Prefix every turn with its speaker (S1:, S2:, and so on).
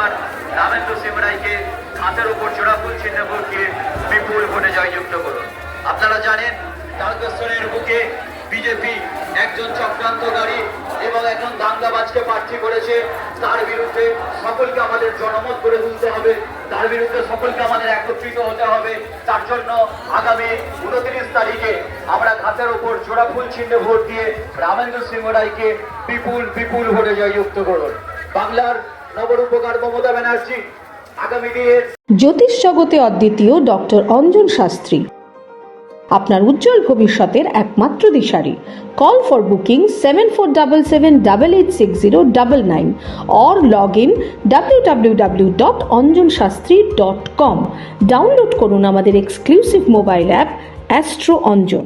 S1: এবার রামেন্দ্র সিং রায়কে হাতের উপর জোড়া ফুল চিহ্নে ভোট দিয়ে বিপুল ভোটে জয়যুক্ত করুন। আপনারা জানেন তারকেশ্বরের বুকে বিজেপি একজন চক্রান্তকারী এবং একজন দাঙ্গাবাজকে প্রার্থী করেছে। তার বিরুদ্ধে সকলকে আমাদের জনমত করে তুলতে হবে, তার বিরুদ্ধে সকলকে আমাদের একত্রিত হতে হবে। তার জন্য আগামী 29 তারিখে আমরা হাতের উপর জোড়া ফুল চিহ্নে ভোট দিয়ে রামেন্দ্র সিং রায়কে বিপুল ভোটে জয়যুক্ত করুন। বাংলার নবরূপকার মমতা ব্যানার্জি আগামী দিনের
S2: জ্যোতিষ জগতে অদ্বিতীয় ডক্টর অঞ্জন শাস্ত্রী, আপনার উজ্জ্বল ভবিষ্যতের একমাত্র দিশারি। Call for booking 7477886099 or log in www.anjanshastri.com। Download করুন আমাদের exclusive mobile app Astro Anjan.